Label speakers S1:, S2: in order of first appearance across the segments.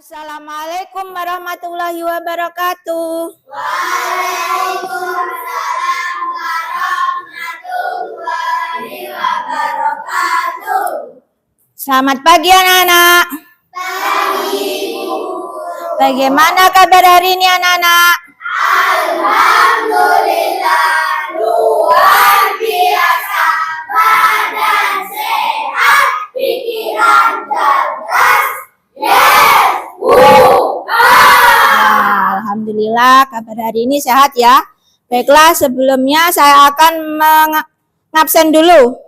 S1: Assalamualaikum warahmatullahi wabarakatuh.
S2: Waalaikumsalam warahmatullahi wabarakatuh.
S1: Selamat pagi anak-anak.
S2: Pagi, Bu.
S1: Bagaimana kabar hari ini anak-anak?
S2: Alhamdulillah, luar biasa. Badan sehat, pikiran cerdas. Yes, Bu.
S1: Alhamdulillah kabar hari ini sehat ya. Baiklah, sebelumnya saya akan mengabsen dulu.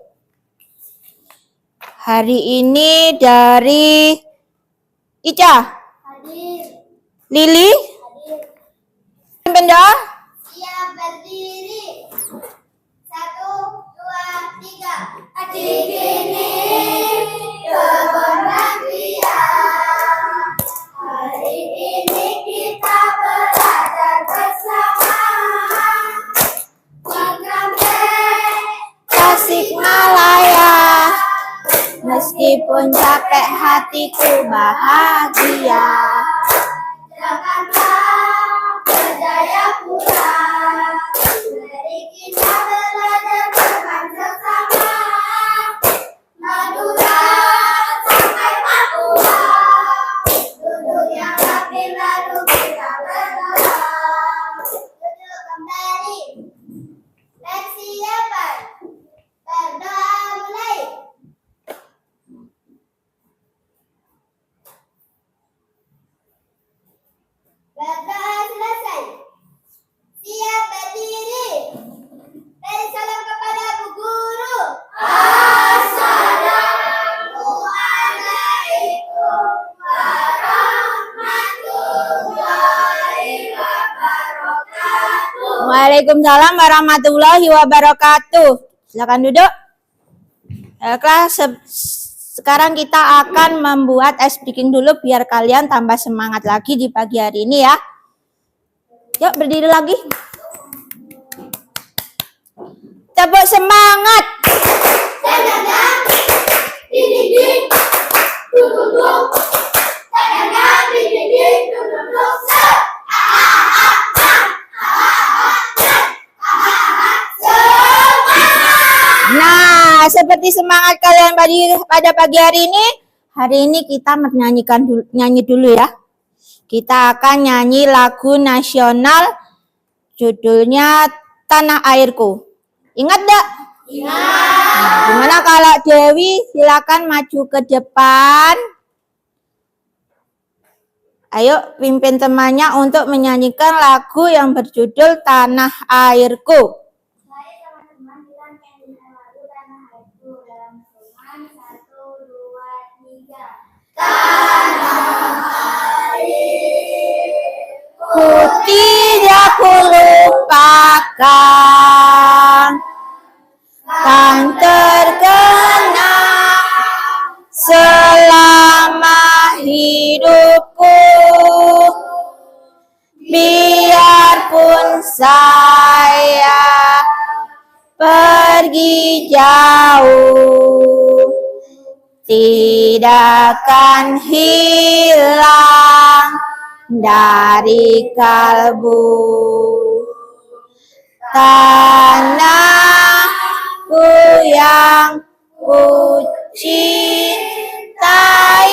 S1: Hari ini dari Ica,
S2: Hadir,
S1: Lili,
S2: hadir.
S1: Benda,
S2: Siap berdiri. 1, 2, 3. Adik ini kebahagiaan. Hari ini kita belajar bersama. Program
S1: Tasikmalaya. Meskipun capek hatiku bahagia.
S2: Jakarta Berjayapura. Mari kita belajar bersama. Madura sampai Papua. Duduk yang rapi lalu kita berdoa. Duduk kembali. Persiapan. Berdoa mulai. Berdoa selesai. Siap berdiri. Beri salam kepada Bu Guru. Assalamualaikum warahmatullahi wabarakatuh.
S1: Waalaikumsalam warahmatullahi wabarakatuh. Silakan duduk. Baiklah, sekarang kita akan membuat ice breaking dulu biar kalian tambah semangat lagi di pagi hari ini ya. Yuk berdiri lagi. Tepuk semangat.
S2: Tadadang, dididing, duduk, tadadang, dididing, duduk, set.
S1: Nah, seperti semangat kalian pada pagi hari ini kita nyanyi dulu ya. Kita akan nyanyi lagu nasional judulnya Tanah Airku. Ingat enggak?
S2: Ingat.
S1: Nah, gimana kalau Dewi silakan maju ke depan. Ayo pimpin temannya untuk menyanyikan lagu yang berjudul Tanah Airku.
S2: Saya teman-teman bilang yang lagu Tanah Airku dalam hitungan 1, 2, 3. Tanah airku.
S1: Ku tidak kulupakan, kan terkenang selama hidupku. Biarpun saya pergi jauh, tidak akan hilang dari kalbu. Tanahku yang ku cintai,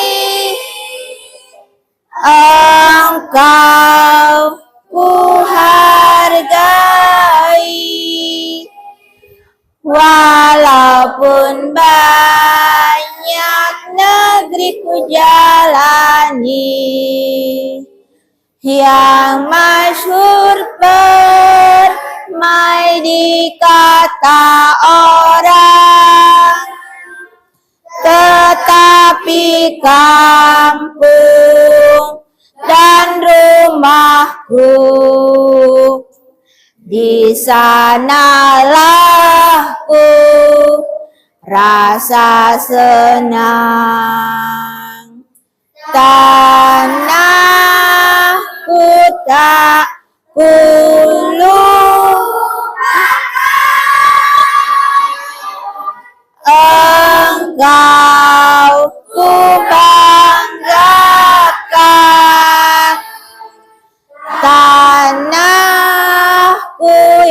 S1: engkau ku hargai. Walaupun banyak negeri ku jalani, yang masyhur permai di kata orang, tetapi kampung dan rumahku, di sanalah ku rasa senang. Tanahku tak kulupakan, engkau ku banggakan.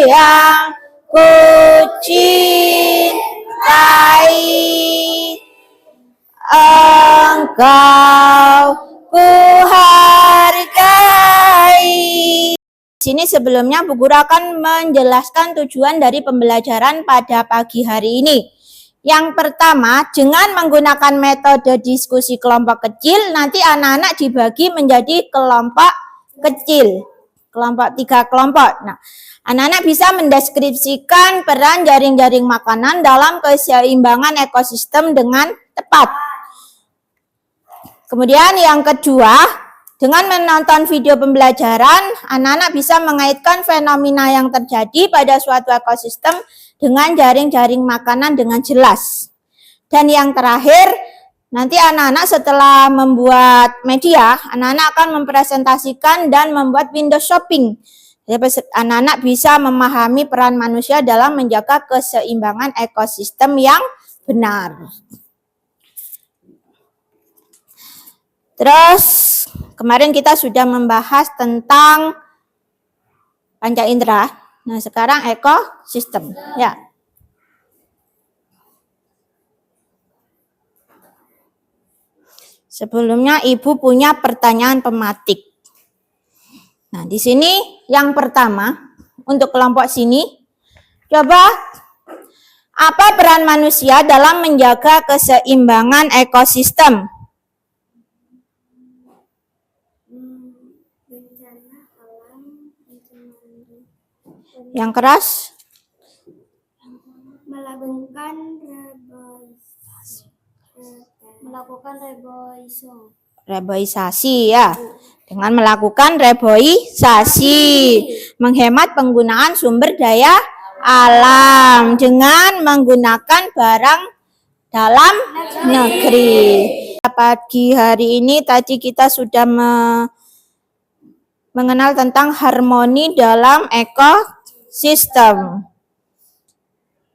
S1: yang ku cintai, Engkau ku hargai. Di sini sebelumnya Bu Guru akan menjelaskan tujuan dari pembelajaran pada pagi hari ini. Yang pertama, dengan menggunakan metode diskusi kelompok kecil, nanti anak-anak dibagi menjadi kelompok kecil. Kelompok 3 kelompok. Nah, anak-anak bisa mendeskripsikan peran jaring-jaring makanan dalam keseimbangan ekosistem dengan tepat. Kemudian yang kedua, dengan menonton video pembelajaran, anak-anak bisa mengaitkan fenomena yang terjadi pada suatu ekosistem dengan jaring-jaring makanan dengan jelas. Dan yang terakhir, nanti anak-anak setelah membuat media, anak-anak akan mempresentasikan dan membuat window shopping. Jadi anak-anak bisa memahami peran manusia dalam menjaga keseimbangan ekosistem yang benar. Terus kemarin kita sudah membahas tentang panca indera. Nah, sekarang ekosistem, ya. Sebelumnya Ibu punya pertanyaan pematik. Nah, di sini yang pertama untuk kelompok sini, coba apa peran manusia dalam menjaga keseimbangan ekosistem? Yang keras?
S2: Melakukan
S1: Reboisasi ya. Dengan melakukan reboisasi, menghemat penggunaan sumber daya alam dengan menggunakan barang dalam negeri. Pagi hari ini tadi kita sudah mengenal tentang harmoni dalam ekosistem.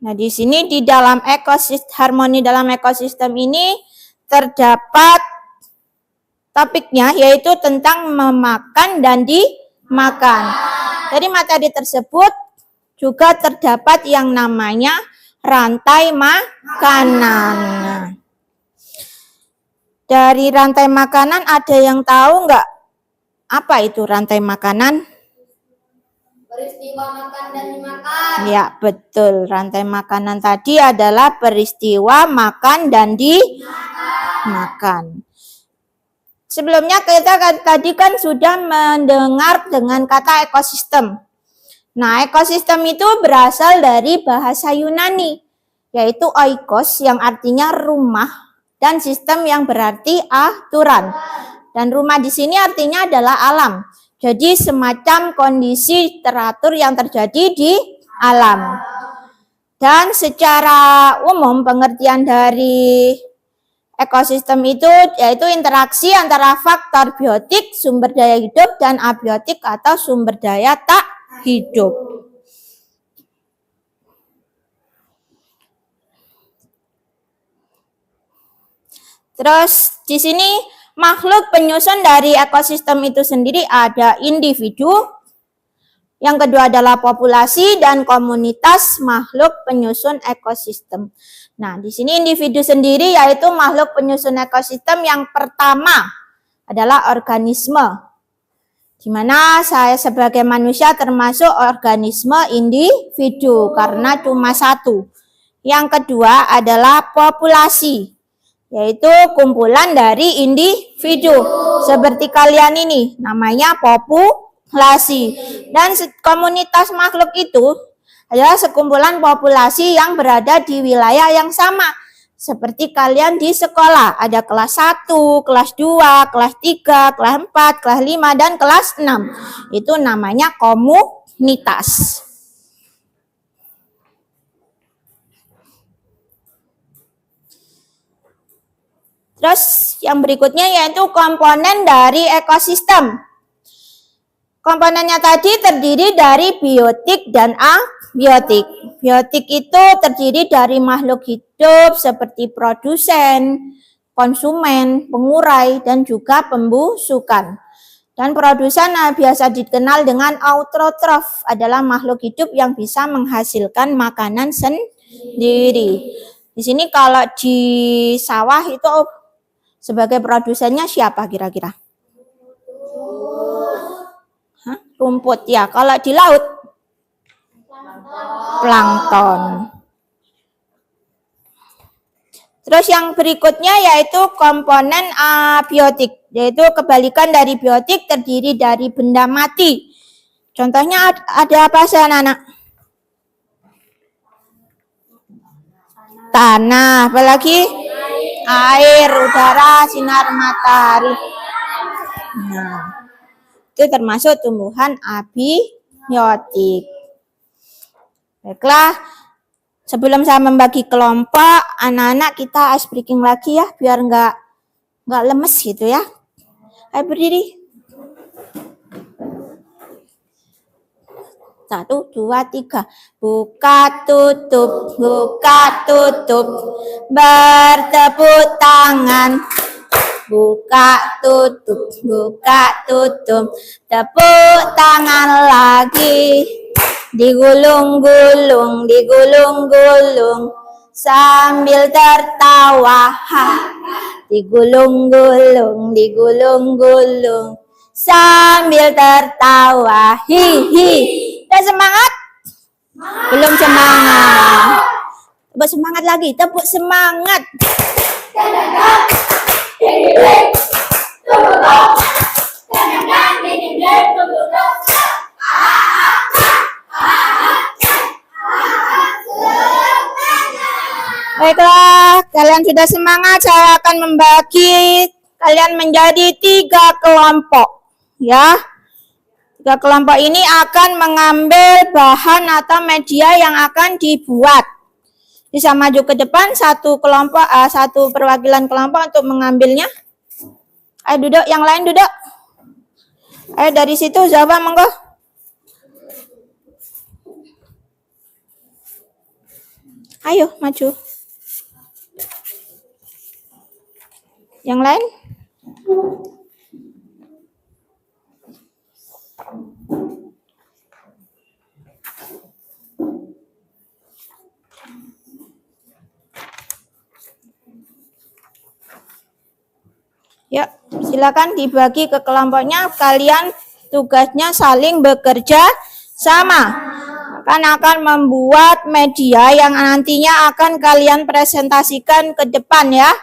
S1: Nah, di sini di dalam harmoni dalam ekosistem ini terdapat topiknya yaitu tentang memakan dan dimakan. Dari materi tersebut juga terdapat yang namanya rantai makanan. Dari rantai makanan ada yang tahu nggak apa itu rantai makanan?
S2: Peristiwa makan dan dimakan.
S1: Ya, betul. Rantai makanan tadi adalah peristiwa makan dan dimakan. Sebelumnya kita tadi kan sudah mendengar dengan kata ekosistem. Nah, ekosistem itu berasal dari bahasa Yunani, yaitu oikos yang artinya rumah dan sistem yang berarti aturan. Dan rumah di sini artinya adalah alam. Jadi semacam kondisi teratur yang terjadi di alam. Dan secara umum pengertian dari ekosistem itu yaitu interaksi antara faktor biotik, sumber daya hidup, dan abiotik atau sumber daya tak hidup. Terus di sini makhluk penyusun dari ekosistem itu sendiri ada individu, yang kedua adalah populasi dan komunitas makhluk penyusun ekosistem. Nah, di sini individu sendiri yaitu makhluk penyusun ekosistem yang pertama adalah organisme. Di mana saya sebagai manusia termasuk organisme individu karena cuma satu. Yang kedua adalah populasi, yaitu kumpulan dari individu. Seperti kalian ini, namanya populasi. Dan komunitas makhluk itu adalah sekumpulan populasi yang berada di wilayah yang sama. Seperti kalian di sekolah, ada kelas 1, kelas 2, kelas 3, kelas 4, kelas 5, dan kelas 6. Itu namanya komunitas. Terus yang berikutnya yaitu komponen dari ekosistem. Komponennya tadi terdiri dari biotik dan abiotik. Biotik itu terdiri dari makhluk hidup seperti produsen, konsumen, pengurai, dan juga pembusukan. Dan produsen biasa dikenal dengan autotrof, adalah makhluk hidup yang bisa menghasilkan makanan sendiri. Di sini kalau di sawah itu sebagai produsennya siapa kira-kira? Rumput ya. Kalau di laut? Plankton. Terus yang berikutnya yaitu komponen abiotik, yaitu kebalikan dari biotik, terdiri dari benda mati. Contohnya ada apa sih anak-anak? Tanah, apalagi? Air, udara, sinar matahari. Nah, itu termasuk tumbuhan abiotik. Baiklah. Sebelum saya membagi kelompok, anak-anak kita ice breaking lagi ya, biar nggak lemes gitu ya. Ayo berdiri. 1, 2, 3. Buka tutup, bertepuk tangan. Buka tutup, tepuk tangan lagi. Digulung-gulung, sambil tertawa. Digulung-gulung, sambil tertawa. Hihi. Udah semangat? Belum semangat. Tepuk semangat lagi, tepuk semangat. Baiklah, kalian sudah semangat, saya akan membagi kalian menjadi 3 kelompok. Ya, 3 kelompok ini akan mengambil bahan atau media yang akan dibuat. Bisa maju ke depan satu perwakilan kelompok untuk mengambilnya. Ayo duduk, yang lain duduk. Ayo dari situ, Zahwa monggo. Ayo maju. Yang lain? Ya, silakan dibagi ke kelompoknya. Kalian tugasnya saling bekerja sama. Akan membuat media yang nantinya akan kalian presentasikan ke depan ya.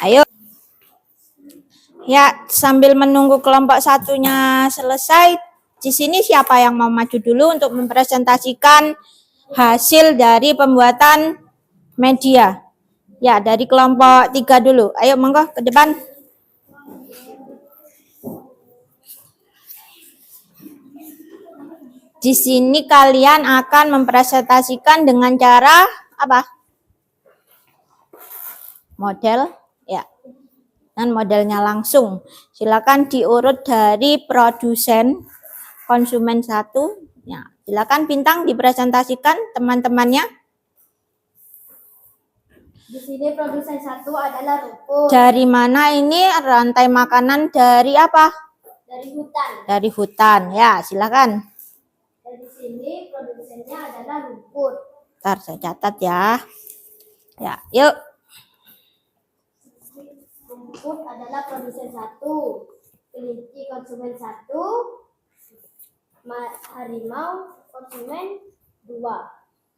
S1: Ayo. Ya, sambil menunggu kelompok satunya selesai, di sini siapa yang mau maju dulu untuk mempresentasikan hasil dari pembuatan media? Ya, dari kelompok 3 dulu. Ayo monggo ke depan. Di sini kalian akan mempresentasikan dengan cara apa? Model, ya. Dan modelnya langsung. Silakan diurut dari produsen, konsumen 1. Ya, silakan Bintang dipresentasikan teman-temannya.
S2: Di sini produsen 1 adalah rumput.
S1: Dari mana ini rantai makanan dari apa?
S2: Dari hutan.
S1: Dari hutan. Ya, silakan.
S2: Dari sini produsennya adalah rumput.
S1: Ntar saya catat ya. Ya, yuk.
S2: Rumput adalah produsen 1, kelinci konsumen 1, harimau konsumen 2,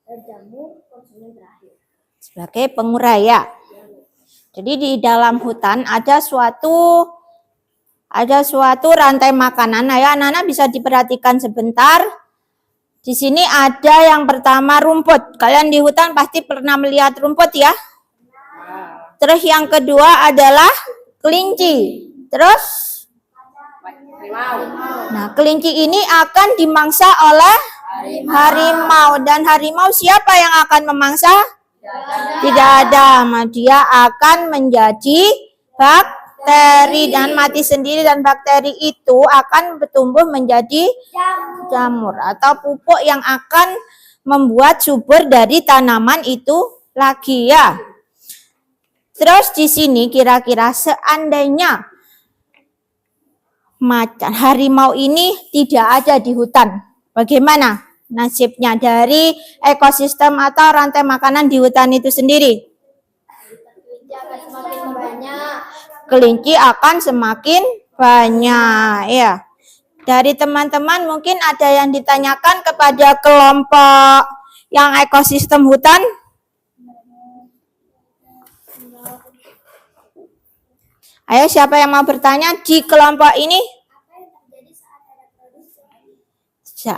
S2: dan jamur konsumen terakhir.
S1: Sebagai pengurai ya. Jadi di dalam hutan ada suatu rantai makanan. Nah, ya anak-anak bisa diperhatikan sebentar. Di sini ada yang pertama rumput. Kalian di hutan pasti pernah melihat rumput ya. Terus yang kedua adalah kelinci. Terus? Nah, kelinci ini akan dimangsa oleh harimau. Dan harimau siapa yang akan memangsa? Tidak ada. Dia akan menjadi bakteri dan mati sendiri, dan bakteri itu akan bertumbuh menjadi jamur atau pupuk yang akan membuat subur dari tanaman itu lagi ya. Terus di sini kira-kira seandainya macan harimau ini tidak ada di hutan, bagaimana nasibnya dari ekosistem atau rantai makanan di hutan itu sendiri?
S2: Kelinci akan semakin banyak.
S1: Kelinci akan semakin banyak ya. Dari teman-teman mungkin ada yang ditanyakan kepada kelompok yang ekosistem hutan. Ayo, siapa yang mau bertanya di kelompok ini?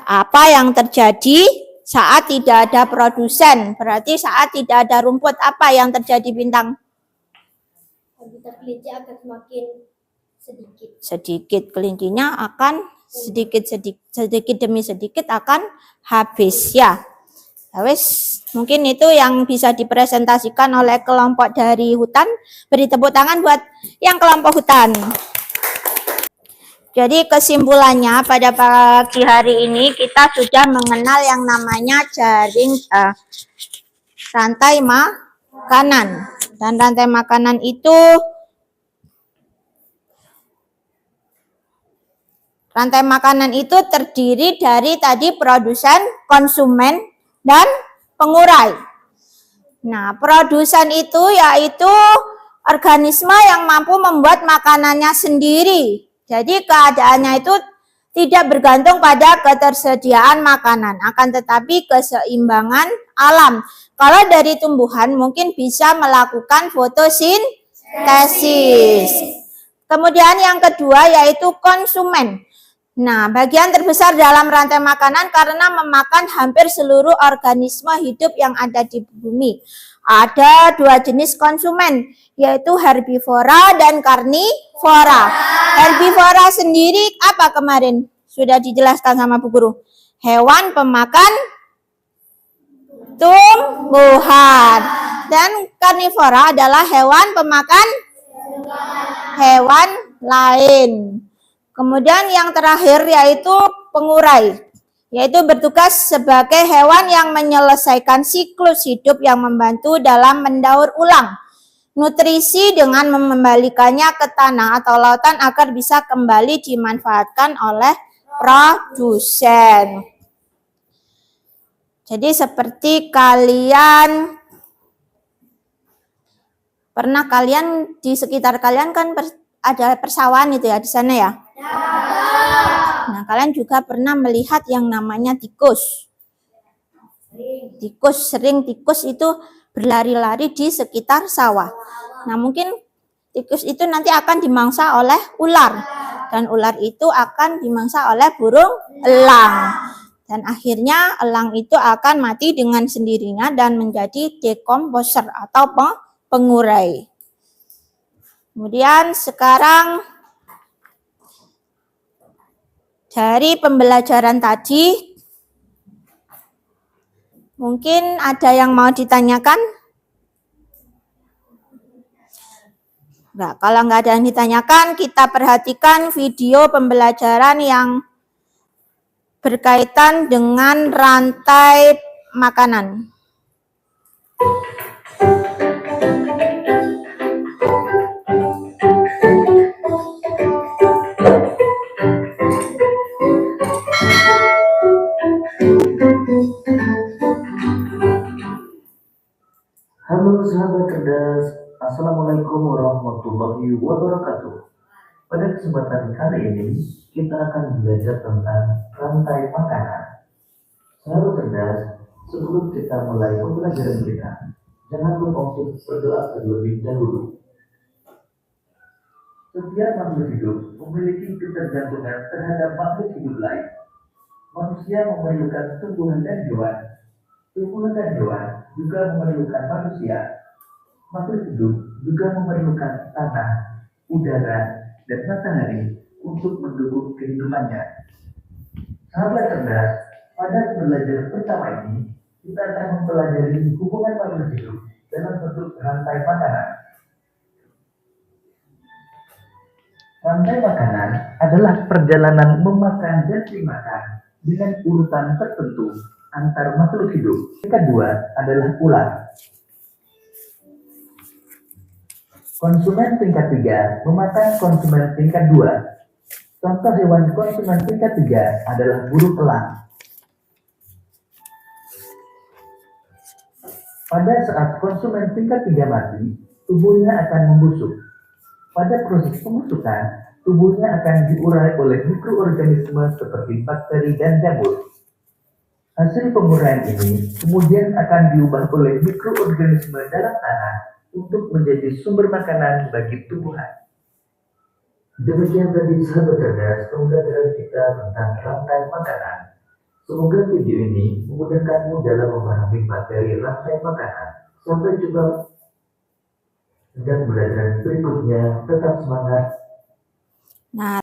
S1: Apa yang terjadi saat tidak ada produsen? Berarti saat tidak ada rumput, apa yang terjadi, Bintang?
S2: Habitat kelinci akan semakin sedikit.
S1: Sedikit, kelincinya akan sedikit demi sedikit akan habis ya. Wes, mungkin itu yang bisa dipresentasikan oleh kelompok dari hutan. Beri tepuk tangan buat yang kelompok hutan. Jadi kesimpulannya pada pagi hari ini kita sudah mengenal yang namanya jaring rantai makanan. Dan rantai makanan itu terdiri dari tadi produsen, konsumen, dan pengurai. Nah, produsen itu yaitu organisme yang mampu membuat makanannya sendiri. Jadi keadaannya itu tidak bergantung pada ketersediaan makanan, akan tetapi keseimbangan alam. Kalau dari tumbuhan mungkin bisa melakukan fotosintesis. Kemudian yang kedua yaitu konsumen. Nah, bagian terbesar dalam rantai makanan karena memakan hampir seluruh organisme hidup yang ada di bumi. Ada dua jenis konsumen, yaitu herbivora dan karnivora. Herbivora sendiri apa kemarin? Sudah dijelaskan sama Bu Guru. Hewan pemakan tumbuhan. Dan karnivora adalah hewan pemakan hewan lain. Kemudian yang terakhir yaitu pengurai, yaitu bertugas sebagai hewan yang menyelesaikan siklus hidup yang membantu dalam mendaur ulang nutrisi dengan mengembalikannya ke tanah atau lautan agar bisa kembali dimanfaatkan oleh produsen. Jadi seperti pernah kalian di sekitar kalian kan ada persawahan itu ya di sana ya? Nah, kalian juga pernah melihat yang namanya tikus. Tikus itu berlari-lari di sekitar sawah. Nah, mungkin tikus itu nanti akan dimangsa oleh ular. Dan ular itu akan dimangsa oleh burung elang. Dan akhirnya elang itu akan mati dengan sendirinya dan menjadi decomposer atau pengurai. Kemudian sekarang dari pembelajaran tadi, mungkin ada yang mau ditanyakan? Enggak, kalau nggak ada yang ditanyakan, kita perhatikan video pembelajaran yang berkaitan dengan rantai makanan.
S3: Halo sahabat cerdas, Assalamualaikum warahmatullahi wabarakatuh. Pada kesempatan kali ini, kita akan belajar tentang rantai makanan. Sahabat cerdas, sebelum kita mulai pembelajaran kita, jangan lupa untuk berdoa terlebih dahulu. Setiap makhluk hidup memiliki ketergantungan terhadap makhluk hidup lain. Manusia memerlukan tumbuhan dan hewan. Tumbuhan dan hewan juga memerlukan manusia. Makhluk hidup juga memerlukan tanah, udara, dan matahari untuk mendukung kehidupannya. Sahabat cerdas, pada pembelajaran pertama ini, kita akan mempelajari hubungan makhluk hidup dalam bentuk rantai makanan. Rantai makanan adalah perjalanan memakan dan dimakan dengan urutan tertentu antar makhluk hidup. Tingkat 2 adalah ular. Konsumen tingkat 3 memakan konsumen tingkat 2. Contoh hewan konsumen tingkat 3 adalah burung elang. Pada saat konsumen tingkat 3 mati, tubuhnya akan membusuk. Pada proses pembusukan, tubuhnya akan diurai oleh mikroorganisme seperti bakteri dan jamur. Hasil penguraian ini kemudian akan diubah oleh mikroorganisme dalam tanah untuk menjadi sumber makanan bagi tumbuhan. Demikian tadi sahabat cerdas pembelajaran kita tentang rantai makanan. Semoga video ini memudahkanmu dalam memahami materi rantai makanan. Sampai jumpa dan pembelajaran berikutnya. Tetap semangat.
S1: Nah,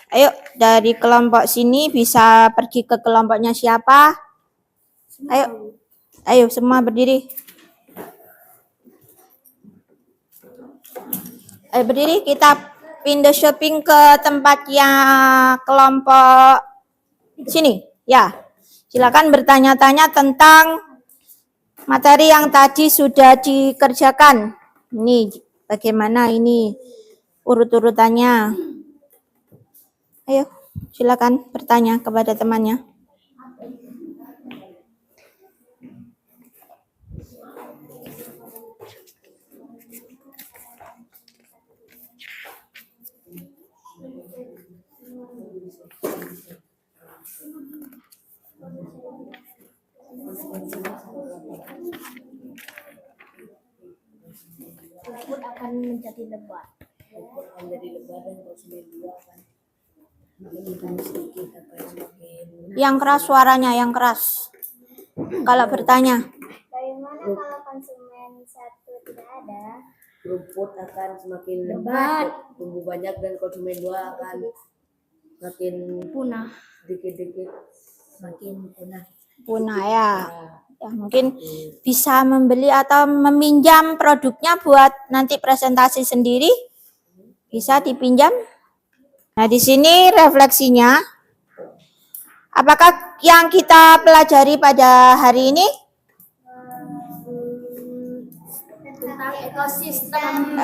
S1: ayo dari kelompok sini bisa pergi ke kelompoknya siapa? Ayo semua berdiri. Ayo berdiri, kita pindah shopping ke tempatnya kelompok sini. Ya, silakan bertanya-tanya tentang materi yang tadi sudah dikerjakan. Ini bagaimana ini urut-urutannya. Ayo, silakan bertanya kepada temannya.
S2: Rumput akan menjadi lebat.
S1: Yang keras suaranya, yang keras. Kalau bertanya.
S2: Bagaimana kalau konsumen satu tidak ada?
S4: Rumput akan semakin lebat, tumbuh banyak dan konsumen 2 akan makin
S2: Punah.
S4: dikit-dikit makin punah.
S1: Punah ya. Ya, mungkin bisa membeli atau meminjam produknya buat nanti presentasi sendiri. Bisa dipinjam. Nah, di sini refleksinya. Apakah yang kita pelajari pada hari ini?
S2: Tentang ekosistem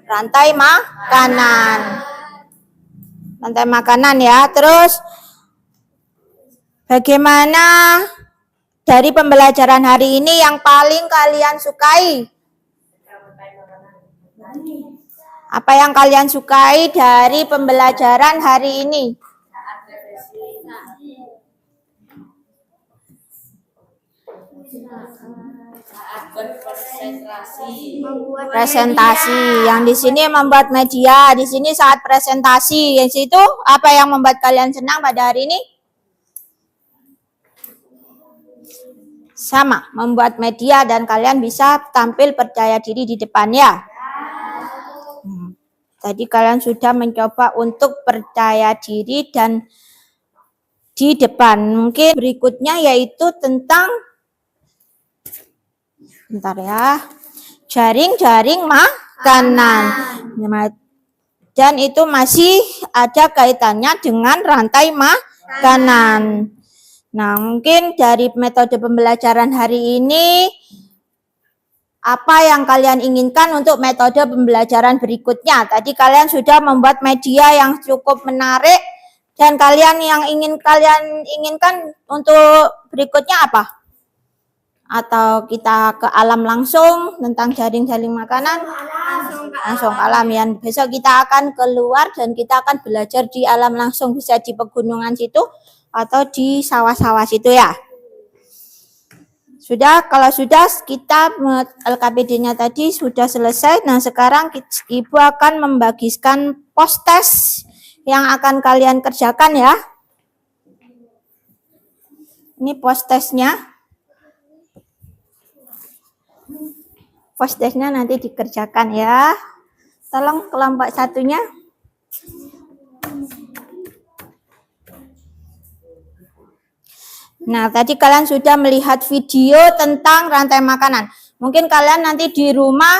S1: Rantai makanan. Rantai makanan ya. Terus bagaimana dari pembelajaran hari ini yang paling kalian sukai? Apa yang kalian sukai dari pembelajaran hari ini? Presentasi. Yang di sini membuat media, di sini saat presentasi. Yang situ apa yang membuat kalian senang pada hari ini? Sama, membuat media dan kalian bisa tampil percaya diri di depan ya. Tadi kalian sudah mencoba untuk percaya diri dan di depan. Mungkin berikutnya yaitu tentang bentar ya. Jaring-jaring makanan. Dan itu masih ada kaitannya dengan rantai makanan. Nah, mungkin dari metode pembelajaran hari ini, apa yang kalian inginkan untuk metode pembelajaran berikutnya? Tadi kalian sudah membuat media yang cukup menarik, dan kalian inginkan untuk berikutnya apa? Atau kita ke alam langsung tentang jaring-jaring makanan? Langsung ke alam ya. Besok kita akan keluar dan kita akan belajar di alam langsung, bisa di pegunungan situ atau di sawah-sawah situ ya. Sudah, kalau sudah kita LKPD-nya tadi sudah selesai. Nah, sekarang Ibu akan membagikan post-test yang akan kalian kerjakan ya. Ini post-testnya. Post-testnya nanti dikerjakan ya. Tolong kelompok satunya. Nah, tadi kalian sudah melihat video tentang rantai makanan. Mungkin kalian nanti di rumah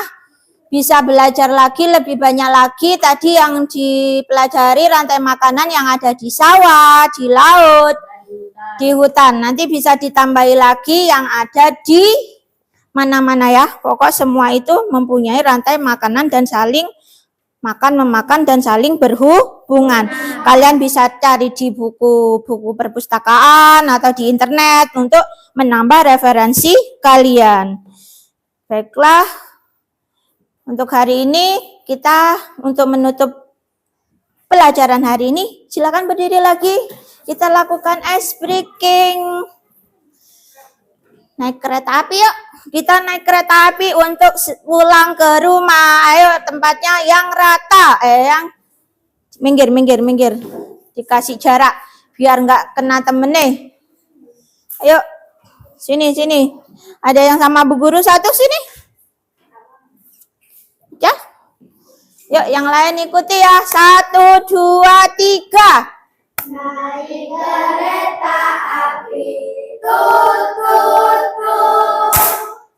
S1: bisa belajar lagi lebih banyak lagi tadi yang dipelajari rantai makanan yang ada di sawah, di laut, di hutan. Nanti bisa ditambahi lagi yang ada di mana-mana ya. Pokok semua itu mempunyai rantai makanan dan saling makan, memakan, dan saling berhubungan. Kalian bisa cari di buku-buku perpustakaan atau di internet untuk menambah referensi kalian. Baiklah, untuk hari ini kita untuk menutup pelajaran hari ini, silakan berdiri lagi. Kita lakukan ice breaking. Naik kereta api yuk. Kita naik kereta api untuk pulang ke rumah. Ayo tempatnya yang rata. Yang minggir. Dikasih jarak biar nggak kena temennya. Ayo. Sini. Ada yang sama Bu Guru satu sini. Ya. Yuk yang lain ikuti ya. 1, 2, 3.
S2: Naik kereta api, tut tut tut,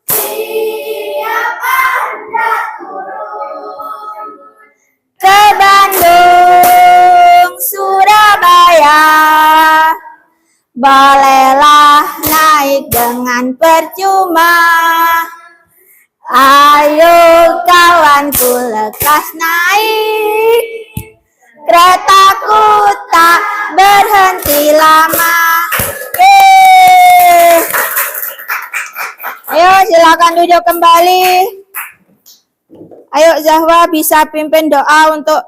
S2: siap Anda turun.
S1: Ke Bandung, Surabaya, bolehlah naik dengan percuma. Ayo kawanku lekas naik, keretaku tak berhenti lama. Ayo silakan duduk kembali. Ayo Zahwa bisa pimpin doa untuk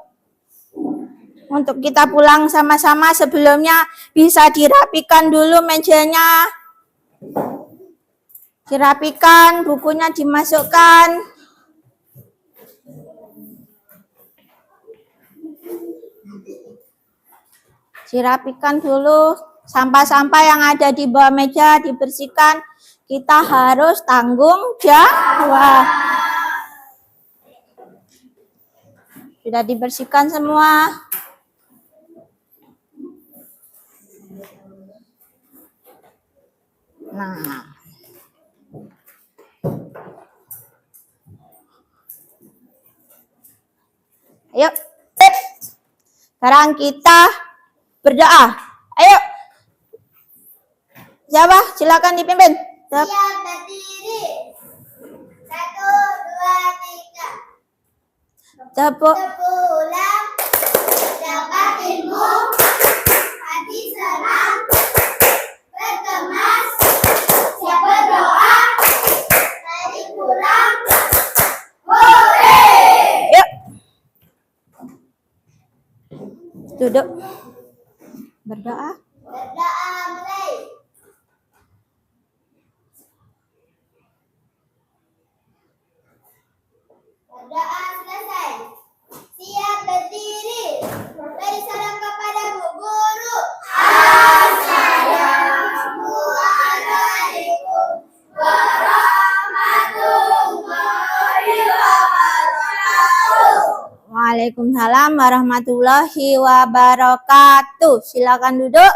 S1: kita pulang sama-sama. Sebelumnya bisa dirapikan dulu mejanya. Dirapikan, bukunya dimasukkan. Dirapikan dulu. Sampah-sampah yang ada di bawah meja dibersihkan. Kita harus tanggung jawab. Sudah dibersihkan semua. Nah. Ayo. Sekarang kita berdoa. Ayo. Siapa? Silakan dipimpin.
S2: Siap berdiri. 1, 2, 3.
S1: Tepuk.
S2: Sepulang dapat ilmu, hati senang, berkemas, siap berdoa, hari pulang. Hore!
S1: Yuk. Duduk. Berdoa.
S2: Berdoa mulai. Berdoa selesai. Siap berdiri. Beri salam kepada Bu Guru. Assalamualaikum warahmatullahi wabarakatuh.
S1: Waalaikumsalam warahmatullahi wabarakatuh. Silakan duduk.